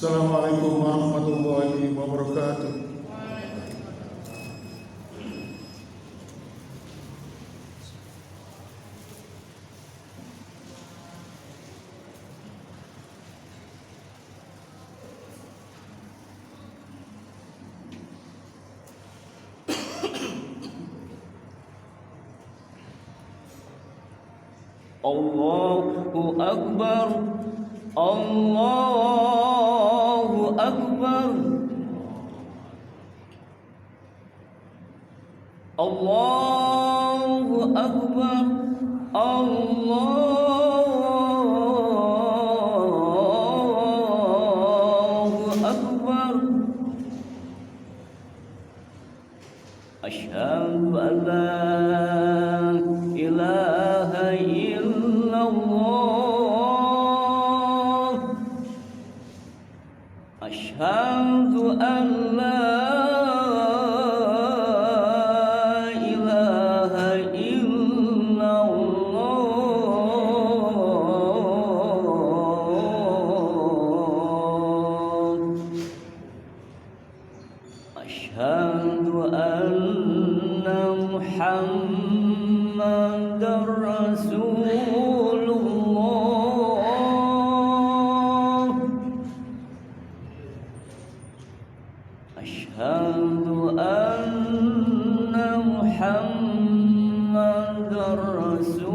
Assalamualaikum warahmatullahi wabarakatuh. Allahu Akbar, Allahu Akbar, Allahu Akbar, Allahu Akbar. Asyhadu an la ilaha illallah, asyhadu an la ilaha illallah, asyhadu anna Muhammadar Rasulullah, asyhadu anna Muhammadar Rasulullah.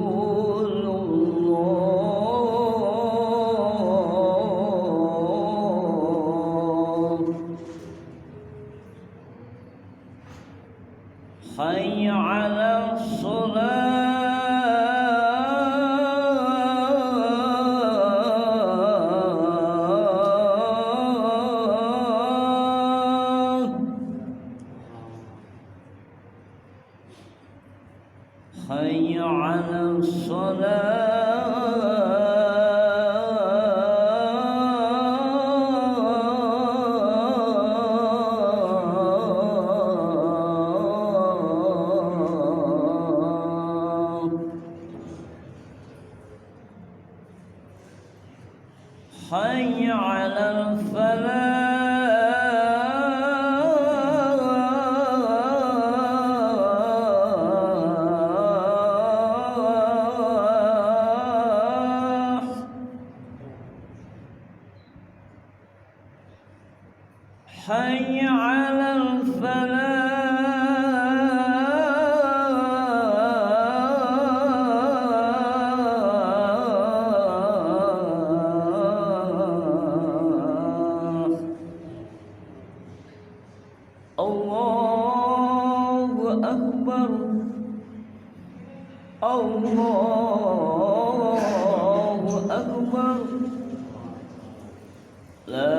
Hayya 'alas shalah, hayya 'alas shalah, hayya 'alal falah, hayya 'alal falah. Allahu Akbar, Allahu Akbar, la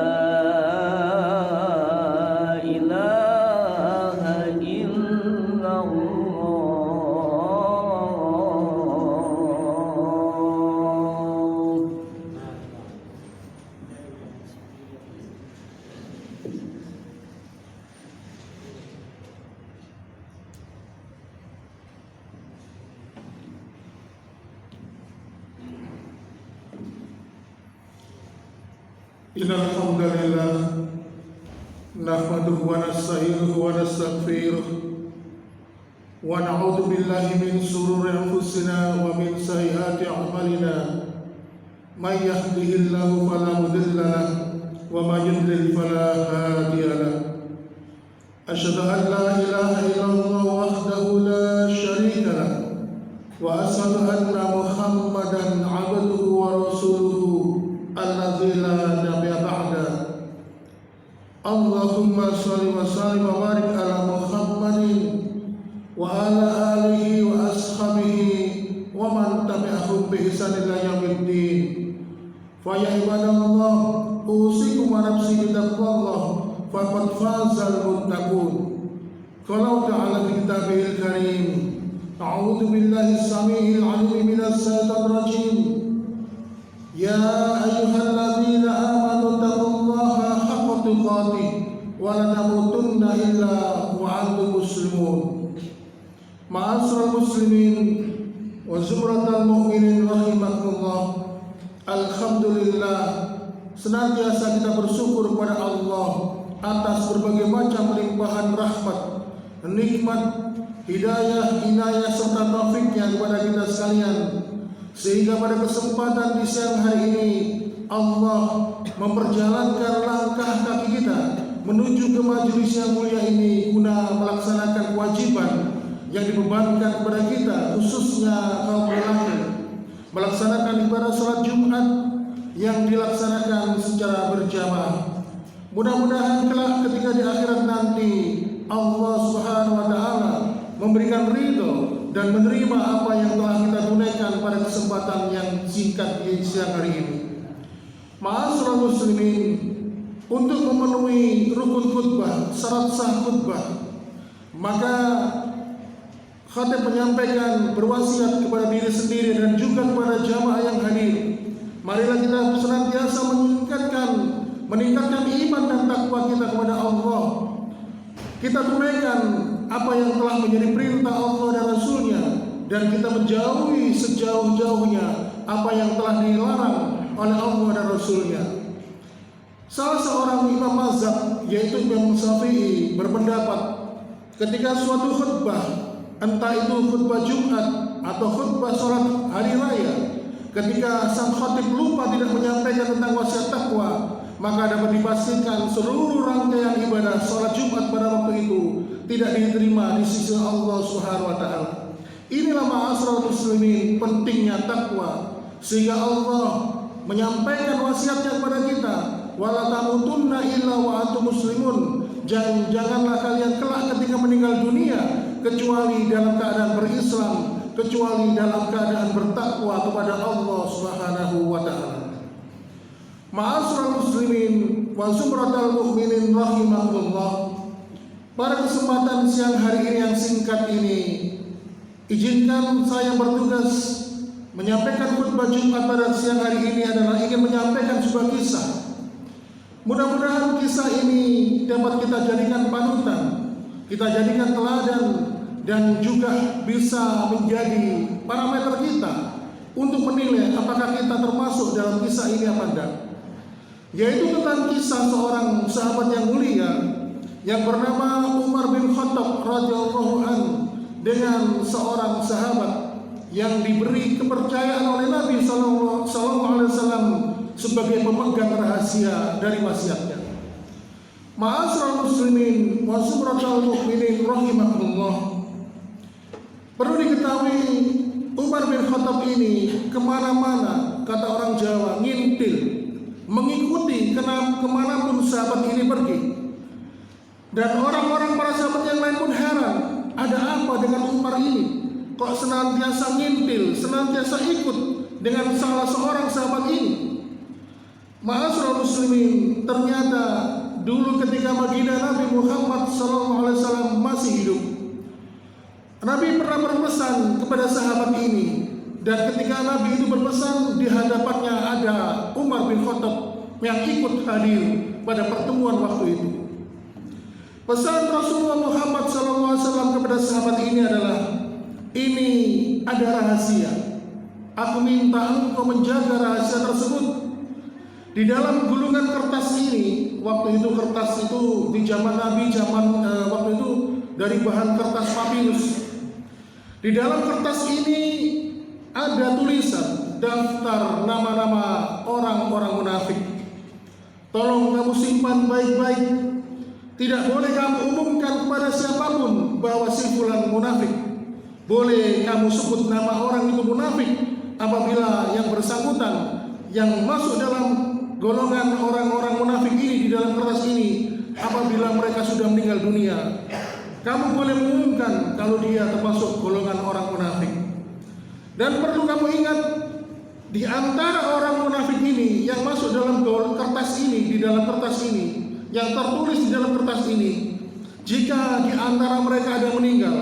ilaha illallah. Innal hamdalillah nahmaduhu wa nasta'inuhu wa nastaghfiruh wa na'udzu billahi min shururi anfusina wa min sayyiati a'malina. May yahdihillahu fala mudilla lahu wa may yudlil fala hadiya lahu. Asyhadu an la ilaha illallah wahdahu la syarika lahu wa asyhadu anna Muhammadan 'abduhu wa rasuluhu alladzi la nabiyya ba'da. Allahumma shalli wa sallim wa barik ala Muhammadin wa ala alihi wa ashabihi wa man tabi'ahum bi ihsan ila yaumiddin. Fa ya ibadallah, usikum wa nafsi bi taqwallah faqad fazal muttaqun. Qala ta'ala fi kitabihil karim, a'udzu billahi as-sami'il 'alim minas syaitonir rajim. Ya ayyuhalladzina amanu taqullaha haqqa tuqatih wa la tamutunna illa wa antum muslimun. Ma'asyiral muslimin wa zumratal mu'minin rahimakumullah. Alhamdulillah, senantiasa kita bersyukur kepada Allah atas berbagai macam limpahan rahmat, nikmat, hidayah, inayah serta taufiknya kepada kita sekalian, sehingga pada kesempatan di siang hari ini Allah memperjalankan langkah kaki kita menuju ke majelis yang mulia ini guna melaksanakan kewajiban yang dibebankan kepada kita, khususnya kaum lelaki, melaksanakan ibadah salat Jumat yang dilaksanakan secara berjamaah. Mudah-mudahan kelak ketika di akhirat nanti Allah Subhanahu wa taala memberikan ridho dan menerima apa yang telah kita tunaikan pada kesempatan yang singkat di siang hari ini. Ma'asyiral muslimin, untuk memenuhi rukun khutbah, syarat sah khutbah, maka khatib menyampaikan berwasiat kepada diri sendiri dan juga kepada jamaah yang hadir. Marilah kita senantiasa meningkatkan iman dan takwa kita kepada Allah. Kita tunaikan apa yang telah menjadi perintah Allah dan Rasulnya, dan kita menjauhi sejauh-jauhnya apa yang telah dilarang oleh Allah dan Rasulnya. Salah seorang imam mazhab, yaitu Imam Syafi'i, berpendapat ketika suatu khutbah, entah itu khutbah Jumat atau khutbah sholat hari raya, ketika sang khatib lupa tidak menyampaikan tentang wasiat takwa, maka dapat dipastikan seluruh rangkaian ibadah sholat Jumat pada waktu itu tidak diterima di sisi Allah Subhanahu wa taala. Inilah ma'asyiral muslimin pentingnya takwa, sehingga Allah menyampaikan wasiatnya kepada kita, wala tamutunna illa wa antum muslimun. Janganlah kalian kelak ketika meninggal dunia kecuali dalam keadaan berislam, kecuali dalam keadaan bertakwa kepada Allah Subhanahu wa taala. Ma'asyiral muslimin wa zumratal mu'minin rahimakumullah. Pada kesempatan siang hari ini yang singkat ini, izinkan saya bertugas menyampaikan khutbah Jumat pada siang hari ini adalah ingin menyampaikan sebuah kisah. Mudah-mudahan kisah ini dapat kita jadikan panutan, kita jadikan teladan, dan juga bisa menjadi parameter kita untuk menilai apakah kita termasuk dalam kisah ini apa tidak. Yaitu tentang kisah seorang sahabat yang mulia yang bernama Umar bin Khattab radhiyallahu anhu, dengan seorang sahabat yang diberi kepercayaan oleh Nabi sallallahu alaihi wasallam sebagai pemegang rahasia dari wasiatnya. Ma'asyiral muslimin wa zumratal mu'minin rahimakumullah. Perlu diketahui, Umar bin Khattab ini kemana-mana, kata orang Jawa, ngintil, mengikuti kemanapun sahabat ini pergi. Dan orang-orang para sahabat yang lain pun heran, ada apa dengan Umar ini? Kok senantiasa ngintil, senantiasa ikut dengan salah seorang sahabat ini? Ma'asyiral muslimin, ternyata dulu ketika Madinah Nabi Muhammad SAW masih hidup, Nabi pernah berpesan kepada sahabat ini, dan ketika Nabi itu berpesan, di hadapannya ada Umar bin Khattab yang ikut hadir pada pertemuan waktu itu. Pesan Rasulullah Muhammad SAW kepada sahabat ini adalah, ini ada rahasia. Aku minta engkau menjaga rahasia tersebut. Di dalam gulungan kertas ini, waktu itu kertas itu di zaman Nabi, waktu itu dari bahan kertas papirus. Di dalam kertas ini ada tulisan daftar nama-nama orang-orang munafik. Tolong kamu simpan baik-baik. Tidak boleh kamu umumkan kepada siapapun bahwa si fulan munafik. Boleh kamu sebut nama orang itu munafik apabila yang bersangkutan yang masuk dalam golongan orang-orang munafik ini di dalam kertas ini, apabila mereka sudah meninggal dunia, kamu boleh mengumumkan kalau dia termasuk golongan orang munafik. Dan perlu kamu ingat, di antara orang munafik ini yang masuk dalam kertas ini, di dalam kertas ini, yang tertulis di dalam kertas ini, jika di antara mereka ada yang meninggal,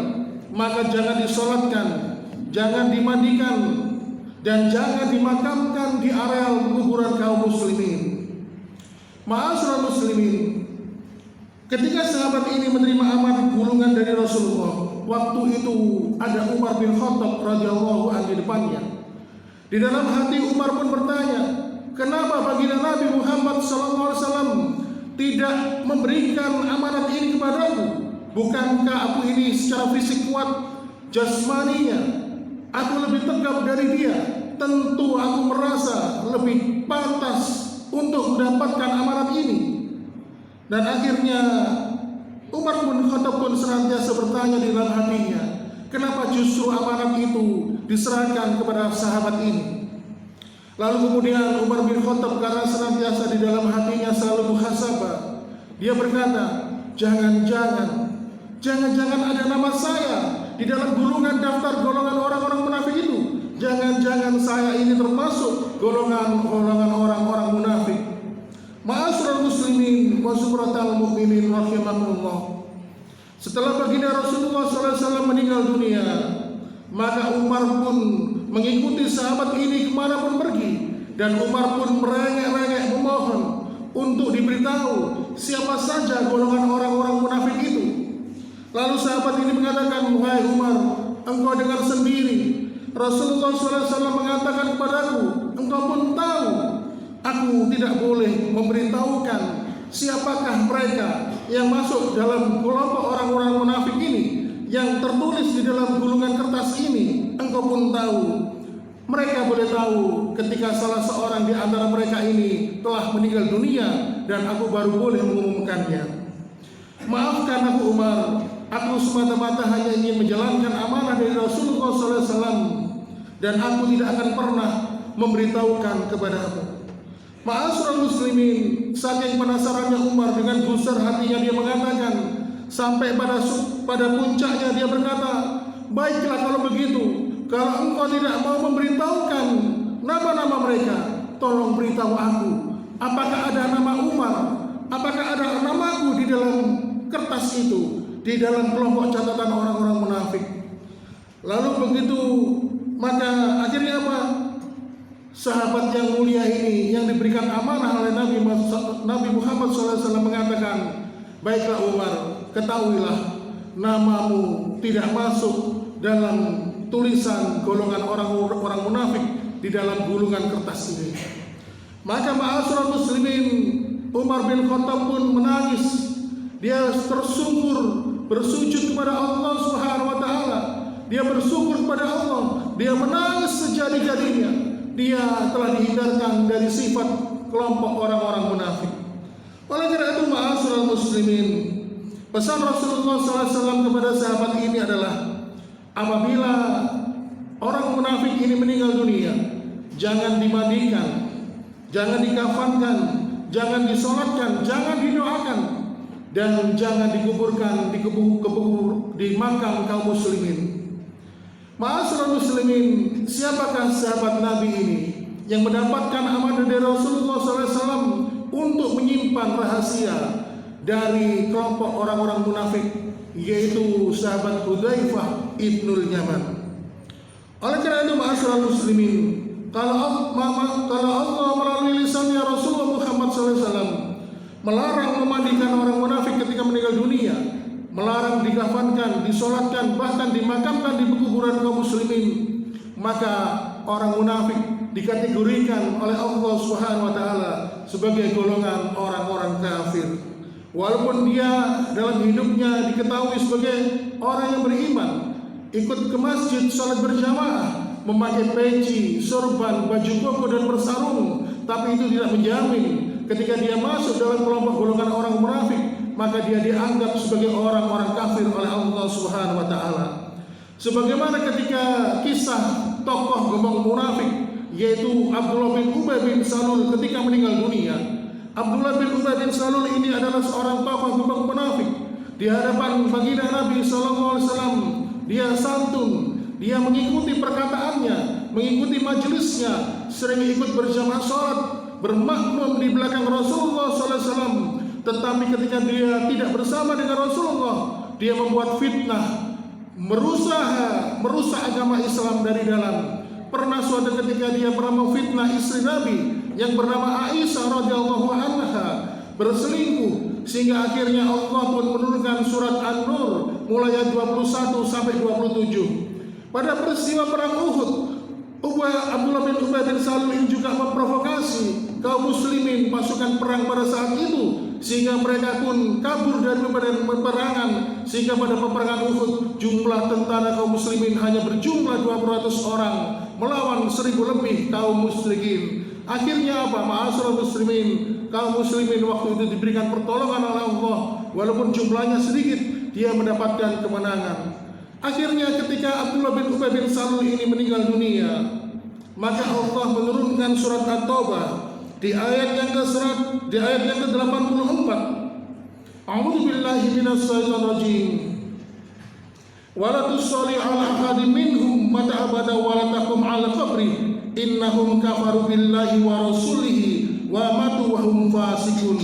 maka jangan disolatkan, jangan dimandikan, dan jangan dimakamkan di areal kuburan kaum muslimin. Ma'asyiral muslimin, ketika sahabat ini menerima amanah gulungan dari Rasulullah, waktu itu ada Umar bin Khattab radhiyallahu anhu di depannya. Di dalam hati Umar pun bertanya, kenapa baginda Nabi Muhammad SAW tidak memberikan amanat ini kepadaku? Bukankah aku ini secara fisik kuat jasmaninya? Aku lebih tegap dari dia. Tentu aku merasa lebih pantas untuk mendapatkan amanat ini. Dan akhirnya Umar bin Khattab pun senantiasa bertanya di dalam hatinya, kenapa justru amanat itu diserahkan kepada sahabat ini? Lalu kemudian Umar bin Khattab karena senantiasa di dalam hatinya selalu muhasabah, dia berkata, jangan-jangan ada nama saya di dalam gulungan daftar golongan orang-orang munafik itu. Jangan-jangan saya ini termasuk golongan orang-orang munafik. Ma'asyiral muslimin wa zumratal mu'minin rahimakumullah. Setelah baginda Rasulullah SAW meninggal dunia, maka Umar pun mengikuti sahabat ini kemanapun pergi, dan Umar pun merengek-rengek memohon untuk diberitahu siapa saja golongan orang-orang munafik itu. Lalu sahabat ini mengatakan, wahai Umar, engkau dengar sendiri, Rasulullah SAW mengatakan kepadaku, engkau pun tahu, aku tidak boleh memberitahukan siapakah mereka yang masuk dalam kelompok orang-orang munafik ini yang tertulis di dalam gulungan kertas ini. Engkau pun tahu, mereka boleh tahu ketika salah seorang di antara mereka ini telah meninggal dunia dan aku baru boleh mengumumkannya. Maafkan aku Umar, aku semata-mata hanya ingin menjalankan amanah dari Rasulullah SAW dan aku tidak akan pernah memberitahukan kepadamu. Ma'asyiral muslimin, saking penasarannya Umar dengan gusar hatinya, dia mengatakan, sampai pada puncaknya dia berkata, baiklah kalau begitu, kalau engkau tidak mau memberitahukan nama-nama mereka, tolong beritahu aku, apakah ada nama Umar, apakah ada namaku di dalam kertas itu, di dalam kelompok catatan orang-orang munafik. Lalu begitu, maka akhirnya apa? Sahabat yang mulia ini yang diberikan amanah oleh Nabi Muhammad SAW mengatakan, baiklah Umar, ketahuilah namamu tidak masuk dalam tulisan golongan orang-orang munafik di dalam gulungan kertas ini. Maka ma'asyiral muslimin, Umar bin Khattab pun menangis. Dia tersungkur bersujud kepada Allah Subhanahu wa taala. Dia bersyukur kepada Allah. Dia menangis sejadi-jadinya. Dia telah dihindarkan dari sifat kelompok orang-orang munafik. Oleh karena itu ma'asyiral muslimin, pesan Rasulullah SAW kepada sahabat ini adalah, apabila orang munafik ini meninggal dunia, jangan dimandikan, jangan dikafankan, jangan disolatkan, jangan didoakan, dan jangan dikuburkan di makam kaum muslimin. Ma'asyiral muslimin, siapakah sahabat Nabi ini yang mendapatkan amanah dari Rasulullah SAW untuk menyimpan rahasia dari kelompok orang-orang munafik, yaitu sahabat Hudzaifah ibnul Yaman. Oleh karena itu ma'asyiral muslimin, kalau Allah melalui lisannya Rasulullah Muhammad SAW melarang memandikan orang munafik ketika meninggal dunia, melarang dikafankan, disolatkan, bahkan dimakamkan di kuburan kaum muslimin, maka orang munafik dikategorikan oleh Allah Subhanahu wa taala sebagai golongan orang-orang kafir. Walaupun dia dalam hidupnya diketahui sebagai orang yang beriman, ikut ke masjid, salat berjamaah, memakai peci, sorban, baju koko dan bersarung, tapi itu tidak menjamin ketika dia masuk dalam kelompok golongan orang munafik, maka dia dianggap sebagai orang-orang kafir oleh Allah Subhanahu wa taala. Sebagaimana ketika kisah tokoh gembong munafik, yaitu Abdullah bin Ubay bin Salul ketika meninggal dunia. Abdullah bin Ubay bin Salul ini adalah seorang tokoh gembong munafik. Di hadapan baginda Nabi SAW, dia santun, dia mengikuti perkataannya, mengikuti majelisnya, sering ikut berjamaah sholat, bermakmum di belakang Rasulullah SAW. Tetapi ketika dia tidak bersama dengan Rasulullah, dia membuat fitnah, merusak agama Islam dari dalam. Pernah suatu ketika dia pernah memfitnah istri Nabi yang bernama Aisyah radhiyallahu anha, berselingkuh, sehingga akhirnya Allah pun menurunkan surat An-Nur mulai ayat 21 sampai 27. Pada peristiwa perang Uhud, Abdullah bin Ubay bin Salul ini juga memprovokasi kaum muslimin pasukan perang pada saat itu, sehingga mereka pun kabur dari peperangan, sehingga pada peperangan Uhud jumlah tentara kaum muslimin hanya berjumlah 200 orang melawan 1000 lebih kaum musyrikin. Akhirnya apa? Ma'asyiral muslimin, kaum muslimin waktu itu diberikan pertolongan oleh Allah, walaupun jumlahnya sedikit, dia mendapatkan kemenangan. Akhirnya ketika Abdullah bin Ubay bin Salul ini meninggal dunia, maka Allah menurunkan surat At-Taubah di ayat yang ke-84. A'udzu billahi minasyaitonir rajim. Wala tusalli ala ahadin minhum mata abada wala taqum ala qabri innahum kafaru billahi wa rasulihi wa matu wa hum fasiqun.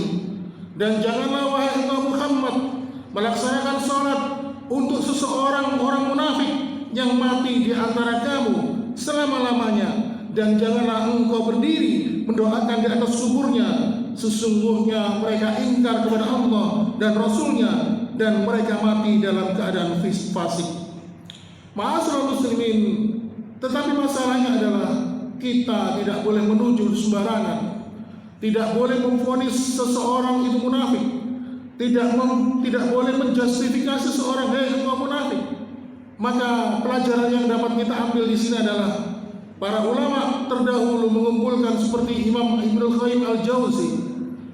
Dan janganlah wahai engkau Muhammad melaksanakan salat untuk seseorang orang munafik yang mati di antara kamu selama-lamanya, dan janganlah engkau berdiri mendoakan di atas kuburnya, sesungguhnya mereka ingkar kepada Allah dan Rasulnya, dan mereka mati dalam keadaan fasik. Ma'asyiral muslimin, tetapi masalahnya adalah kita tidak boleh menuju sembarangan, tidak boleh memvonis seseorang itu munafik, tidak boleh menjustifikasi seseorang, hei engkau munafik. Maka pelajaran yang dapat kita ambil di sini adalah para ulama terdahulu mengumpulkan seperti Imam Ibnu Qayyim Al-Jauzi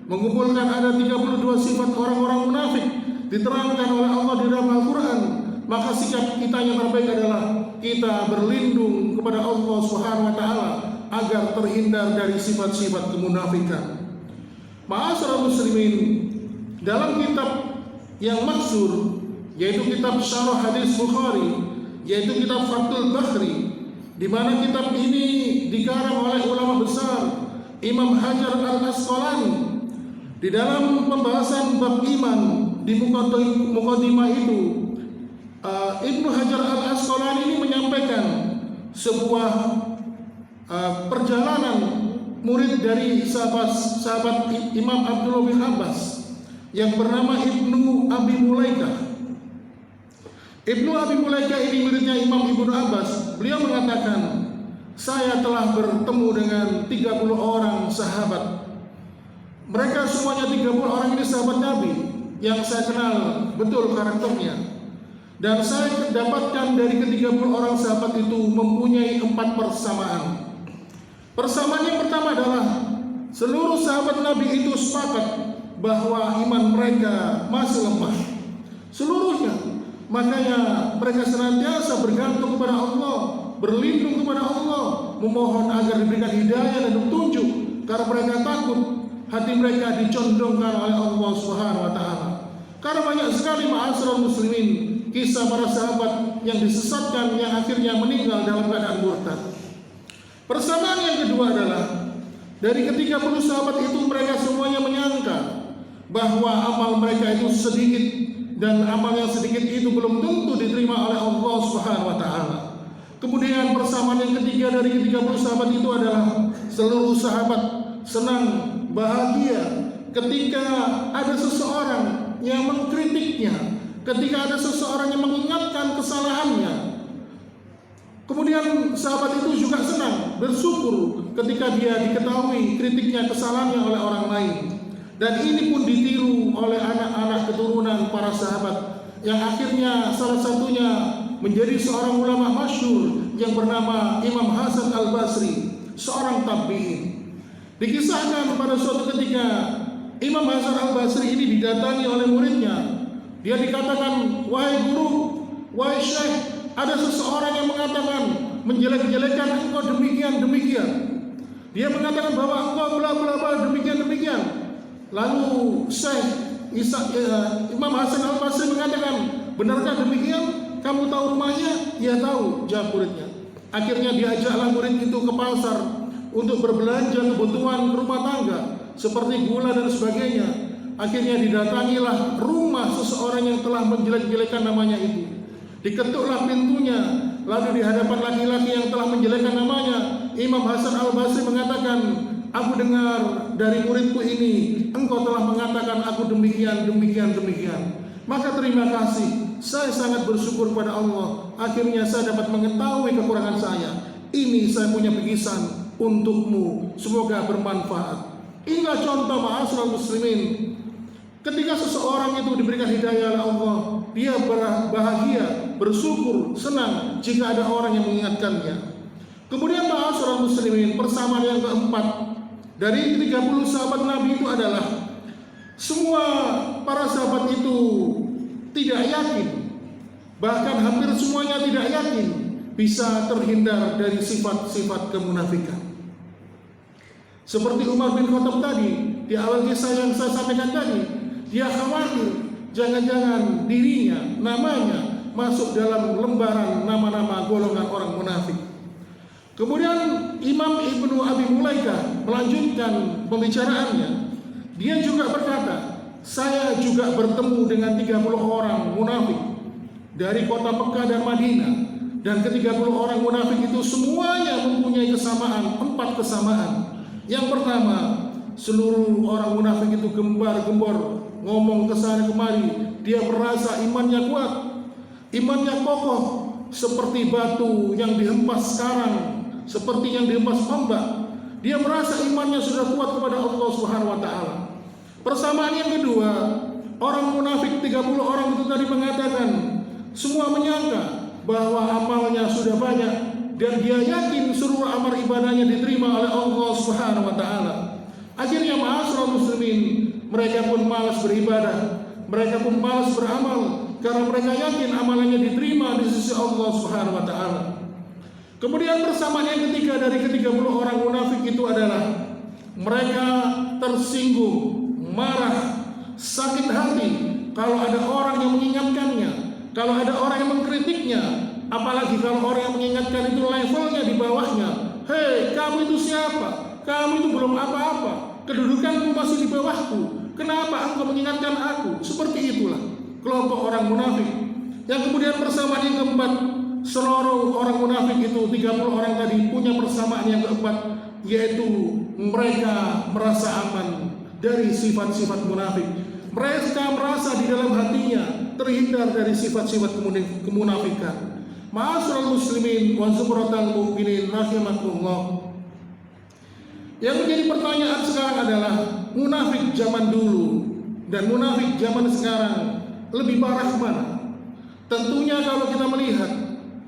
mengumpulkan ada 32 sifat orang-orang munafik diterangkan oleh Allah di dalam Al-Quran. Maka sikap kita yang terbaik adalah kita berlindung kepada Allah Subhanahu wa taala agar terhindar dari sifat-sifat kemunafikan. Ma'asyiral muslimin, dalam kitab yang masyhur yaitu kitab Syarah Hadis Bukhari, yaitu kitab Fathul Bahri, di mana kitab ini dikarang oleh ulama besar Imam Hajar Al-Asqalani. Di dalam pembahasan bab iman di mukadimah itu, Ibnu Hajar Al-Asqalani ini menyampaikan sebuah perjalanan murid dari sahabat Imam Abdullah bin Abbas yang bernama Ibnu Abi Mulaikah. Ibnu Abi Mulaikah ini muridnya Imam Ibnu Abbas. Beliau mengatakan, saya telah bertemu dengan 30 orang sahabat. Mereka semuanya 30 orang ini sahabat Nabi yang saya kenal betul karakternya. Dan saya dapatkan dari ke-30 orang sahabat itu mempunyai 4 persamaan. Persamaan yang pertama adalah seluruh sahabat Nabi itu sepakat bahwa iman mereka masih lemah. Seluruhnya. Makanya mereka senantiasa bergantung kepada Allah, berlindung kepada Allah, memohon agar diberikan hidayah dan petunjuk, karena mereka takut hati mereka dicondongkan oleh Allah Subhanahu wa taala. Karena banyak sekali ma'asyiral muslimin kisah para sahabat yang disesatkan yang akhirnya meninggal dalam keadaan murtad. Persamaan yang kedua adalah dari ke-30 sahabat itu mereka semuanya menyangka bahwa amal mereka itu sedikit, dan amal yang sedikit itu belum tentu diterima oleh Allah Subhanahu wa taala. Kemudian persamaan yang ketiga dari ke-30 sahabat itu adalah seluruh sahabat senang, bahagia ketika ada seseorang yang mengkritiknya, ketika ada seseorang yang mengingatkan kesalahannya. Kemudian sahabat itu juga senang, bersyukur ketika dia diketahui kritiknya, kesalahannya oleh orang lain. Dan ini pun ditiru oleh anak-anak keturunan para sahabat, yang akhirnya salah satunya menjadi seorang ulama masyhur yang bernama Imam Hasan Al-Basri, seorang tabi'in. Dikisahkan pada suatu ketika Imam Hasan Al-Basri ini didatangi oleh muridnya. Dia dikatakan, wahai guru, wahai syekh, ada seseorang yang mengatakan menjelek-jelekan engkau demikian-demikian. Dia mengatakan bahwa engkau bla bla bla demikian-demikian. Lalu Imam Hasan Al-Basri mengatakan, benarkah demikian? Kamu tahu rumahnya? Ya tahu, jawab muridnya. Akhirnya diajaklah murid itu ke pasar untuk berbelanja kebutuhan rumah tangga seperti gula dan sebagainya. Akhirnya didatangilah rumah seseorang yang telah menjelek-jelekan namanya itu. Diketuklah pintunya, lalu di hadapan laki-laki yang telah menjelekkan namanya, Imam Hasan Al-Basri mengatakan, aku dengar dari muridku ini, engkau telah mengatakan aku demikian. Maka terima kasih, saya sangat bersyukur pada Allah. Akhirnya saya dapat mengetahui kekurangan saya. Ini saya punya bingkisan untukmu, semoga bermanfaat. Inilah contoh ma'asyiral muslimin. Ketika seseorang itu diberikan hidayah oleh Allah, dia bahagia, bersyukur, senang jika ada orang yang mengingatkannya. Kemudian ma'asyiral muslimin, persamaan yang keempat dari 30 sahabat Nabi itu adalah semua para sahabat itu tidak yakin, bahkan hampir semuanya tidak yakin bisa terhindar dari sifat-sifat kemunafikan. Seperti Umar bin Khattab tadi, di awal kisah yang saya sampaikan tadi, dia khawatir jangan-jangan dirinya, namanya masuk dalam lembaran nama-nama golongan orang munafik. Kemudian Imam Ibnu Abi Mulaikah melanjutkan pembicaraannya. Dia juga berkata, saya juga bertemu dengan 30 orang munafik dari kota Mekah dan Madinah. Dan ke-30 orang munafik itu semuanya mempunyai kesamaan, 4 kesamaan. Yang pertama, seluruh orang munafik itu gembar-gembor, ngomong ke sana kemari. Dia merasa imannya kuat, imannya kokoh, seperti batu yang dihempas sekarang, seperti yang dihempas ombak. Dia merasa imannya sudah kuat kepada Allah Subhanahu wa taala. Persamaan yang kedua, orang munafik 30 orang itu tadi mengatakan, semua menyangka bahwa amalnya sudah banyak dan dia yakin seluruh amal ibadahnya diterima oleh Allah Subhanahu wa taala. Akhirnya ma'asyiral muslimin, mereka pun malas beribadah, mereka pun malas beramal karena mereka yakin amalannya diterima di sisi Allah Subhanahu wa taala. Kemudian persamaan yang ketiga dari ke-30 orang munafik itu adalah mereka tersinggung, marah, sakit hati kalau ada orang yang mengingatkannya, kalau ada orang yang mengkritiknya, apalagi kalau orang yang mengingatkan itu levelnya di bawahnya. Hei, kamu itu siapa? Kamu itu belum apa-apa, kedudukanmu masih di bawahku, kenapa engkau mengingatkan aku? Seperti itulah kelompok orang munafik. Yang kemudian persamaan yang keempat, seluruh orang munafik itu 30 orang tadi punya persamaan yang keempat, yaitu mereka merasa aman dari sifat-sifat munafik. Mereka merasa di dalam hatinya terhindar dari sifat-sifat kemunafikan. Ma'asyiral muslimin wa zumratal mu'minin rahimakumullah. Yang menjadi pertanyaan sekarang adalah munafik zaman dulu dan munafik zaman sekarang lebih parah mana? Tentunya kalau kita melihat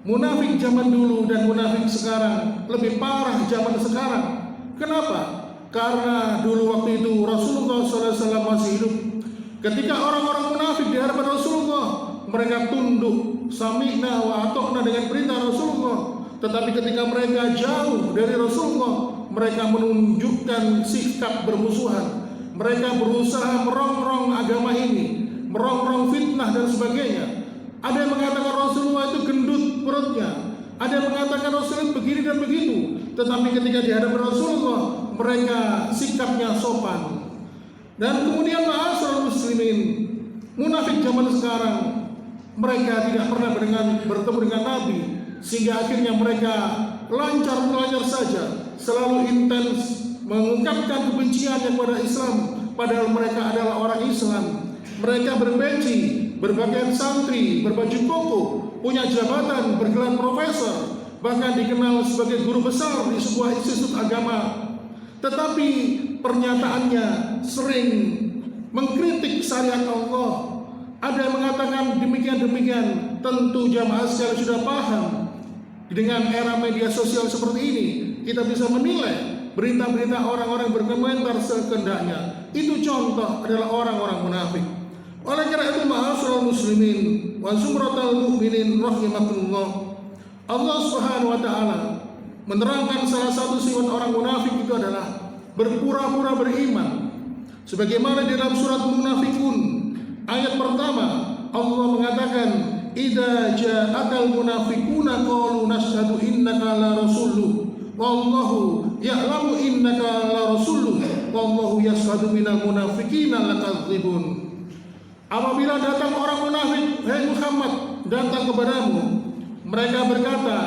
munafik zaman dulu dan munafik sekarang lebih parah zaman sekarang. Kenapa? Karena dulu waktu itu Rasulullah SAW masih hidup. Ketika orang-orang munafik di hadapan Rasulullah, mereka tunduk, sami'na wa ata'na dengan perintah Rasulullah. Tetapi ketika mereka jauh dari Rasulullah, mereka menunjukkan sikap bermusuhan. Mereka berusaha merongrong agama ini, merongrong fitnah dan sebagainya. Ada yang mengatakan Rasulullah itu gendut perutnya, ada yang mengatakan Rasulullah begini dan begitu. Tetapi ketika di hadapan Rasulullah, mereka sikapnya sopan. Dan kemudian ma'asyiral muslimin, munafik zaman sekarang, mereka tidak pernah bertemu dengan Nabi, sehingga akhirnya mereka lancar saja, selalu intens mengungkapkan kebenciannya kepada Islam, padahal mereka adalah orang Islam. Mereka berbenci, berpakaian santri, berbaju koko, punya jabatan, bergelar profesor, bahkan dikenal sebagai guru besar di sebuah institut agama. Tetapi pernyataannya sering mengkritik syariat Allah. Ada yang mengatakan demikian. Tentu jamaah sekalian sudah paham. Dengan era media sosial seperti ini, kita bisa menilai berita-berita orang-orang berkomentar sekendaknya. Itu contoh adalah orang-orang munafik. Oleh karena itu ma'asyiral muslimin wa zumratal mu'minin rahimakumullah, Allah Subhanahu wa taala menerangkan salah satu sifat orang munafik itu adalah berpura-pura beriman. Sebagaimana di dalam surat Munafikun ayat pertama, Allah mengatakan, "Idza ja'akal munafiquna qalu nashhadu innaka la rasulullah wallahu ya'lamu innaka la rasulullah wallahu yashhadu minal munafiqina lakadzibun." Apabila datang orang munafik, "Hai Muhammad, datang kepadamu, mereka berkata,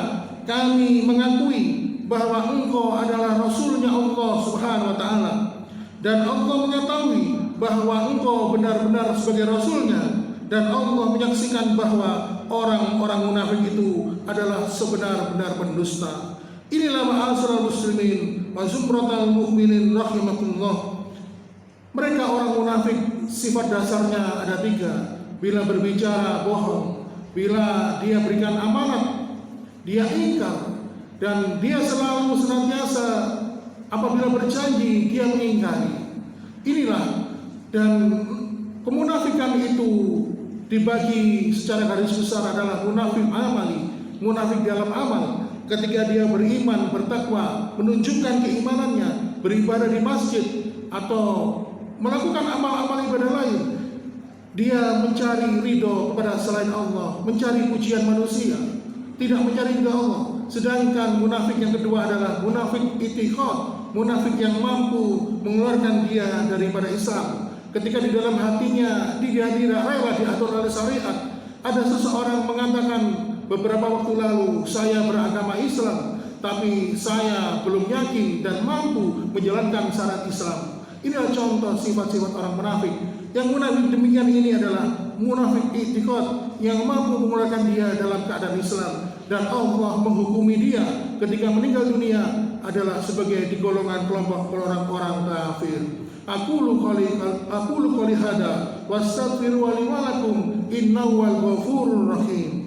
kami mengakui bahwa engkau adalah Rasulnya Allah Subhanahu wa ta'ala, dan Allah mengetahui bahwa engkau benar-benar sebagai Rasulnya, dan Allah menyaksikan bahwa orang-orang munafik itu adalah sebenar-benar pendusta." Inilah ma'asyiral muslimin wa zumratal mu'minin rahimakumullah, Mereka orang munafik sifat dasarnya ada 3. Bila berbicara bohong, bila dia berikan amanat dia ingkar, dan dia selalu senantiasa apabila berjanji dia mengingkari. Inilah, dan kemunafikan itu dibagi secara garis besar adalah munafik amali, munafik dalam amal. Ketika dia beriman, bertakwa, menunjukkan keimanannya, beribadah di masjid atau melakukan amal-amal ibadah lain, dia mencari ridho kepada selain Allah, mencari pujian manusia, tidak mencari ridho Allah. Sedangkan munafik yang kedua adalah munafik itiqad, munafik yang mampu mengeluarkan dia daripada Islam. Ketika di dalam hatinya dia tidak rela diatur oleh syariat. Ada seseorang mengatakan beberapa waktu lalu, saya beragama Islam, tapi saya belum yakin dan mampu menjalankan syarat Islam. Inilah contoh sifat-sifat orang munafik. Yang munafik demikian ini adalah munafik i'tiqad yang mampu mengeluarkan dia dalam keadaan Islam, dan Allah menghukumi dia ketika meninggal dunia adalah sebagai di golongan kelompok orang-orang kafir. Aqulu qouli hada wastaghfiru li wa lakum innahu wal ghafurur rahim.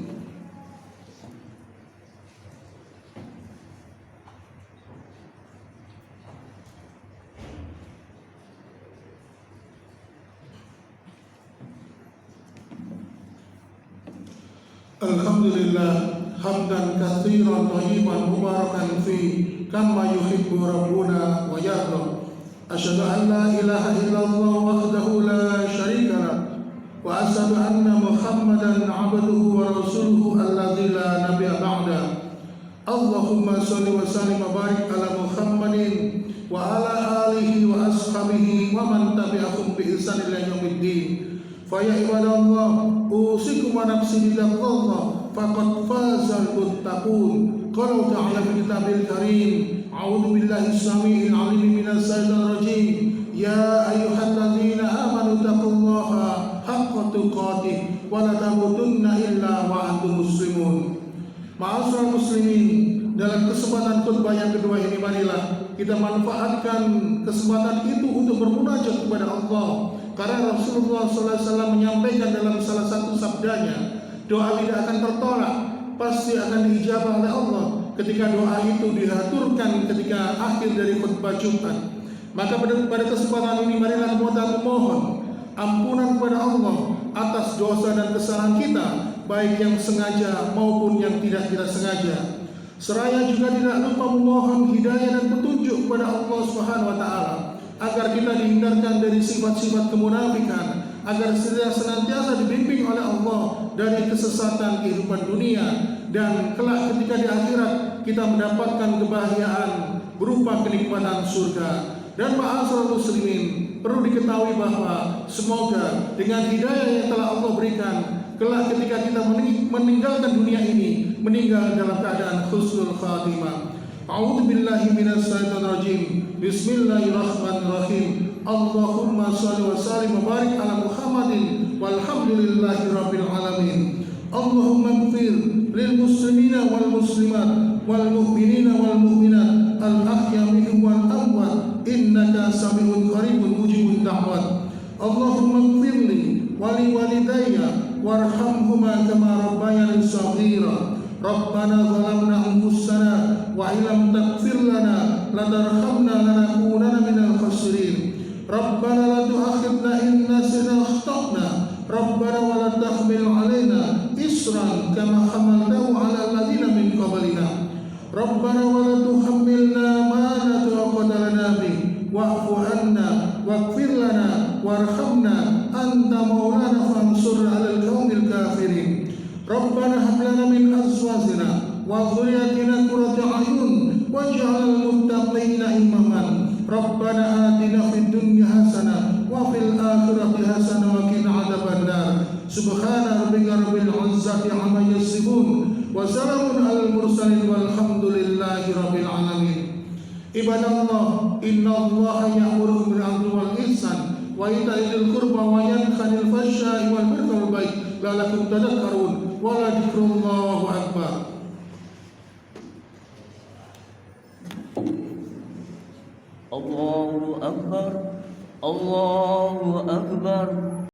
Alhamdulillah hamdan katsiran thayyiban mubarakan fi kama yuhibbu rabbuna wa yarda. Asyhadu an la ilaha illallah wahdahu la syarika lah wa asyhadu anna Muhammadan abduhu wa rasuluhu alladzi la nabiyya ba'da. Allahumma shalli wa sallim wa barik ala Muhammadin wa ala alihi wa ashabihi wa man tabi'ahum bi ihsan ila yaumiddin. Fa ya ibadallah, usikum wa nafsi bittaqwallah faqad fazal muttaqun. Qala ta'ala fi kitabil karim, a'udzu billahi as-sami'il 'alim minas syaitonir rajim. Ya ayyuhalladzina amanu taqullaha haqqa tuqatih wa la tamutunna illa wa antum muslimun. Ma'asyiral muslimin, dalam kesempatan khutbah yang kedua ini marilah kita manfaatkan kesempatan itu untuk bermunajat kepada Allah. Karena Rasulullah SAW menyampaikan dalam salah satu sabdanya, doa tidak akan tertolak, pasti akan diijabah oleh Allah ketika doa itu diaturkan ketika akhir dari khutbah Jumat. Maka pada kesempatan ini marilah kita memohon ampunan kepada Allah atas dosa dan kesalahan kita, baik yang sengaja maupun yang tidak sengaja. Seraya juga tidak lupa memohon hidayah dan petunjuk kepada Allah Subhanahu wa taala agar kita dihindarkan dari sifat-sifat kemunafikan, agar senantiasa dibimbing oleh Allah dari kesesatan kehidupan dunia, dan kelak ketika di akhirat kita mendapatkan kebahagiaan berupa kenikmatan surga. Dan ma'asyiral muslimin, perlu diketahui bahwa semoga dengan hidayah yang telah Allah berikan, kelak ketika kita meninggalkan dunia ini, meninggal dalam keadaan husnul khatimah. A'udzu billahi minas syaitonir rajim. Bismillahirrahmanirrahim. Allahumma shalli wa sallim wa barik ala Muhammadin walhamdulillahi rabbil alamin. Allahumma ighfir lil muslimina wal muslimat wal mu'minina wal mu'minat al ahya minhum wal amwat innaka sami'un qaribun mujibud da'wat. Allahumma ighfirli wa li walidayya warhamhuma kama rabbayani shaghira. Rabbana zalamna anfusana wa illam taghfir lana latarhamna lanakunanna minal khasirin. Rabbana la tu'akhidna in nasina akhtana. Rabbana wa la tahmil 'alaina isran kama hamaltahu 'ala alladziina min qablina. Rabbana wa la tuhammilna ma la taqata lana bihi wa'fu 'anna waghfir lana warhamna anta maulana fansurna 'alal qaumil kafirin. Rabbana hab lana min azwajina wa dhurriyyatina qurrata a'yun waj'alna lil muttaqina imaman. Rabbana atina fid dunya hasanah wa fil akhirati hasanah wa qina adzabannar. Subhana rabbika rabbil izzati 'amma yasifun wa salamun 'alal mursalin walhamdulillahi rabbil alamin. Ibadallah, innallaha ya'muru bil 'adli wal ihsan wa ita'i dzil qurba wa yanha 'anil fahsya'i wal munkari wal baghi la'allakum tadhakkarun. Wa dzikrullahu akbar. Allahu akbar. Allah أكبر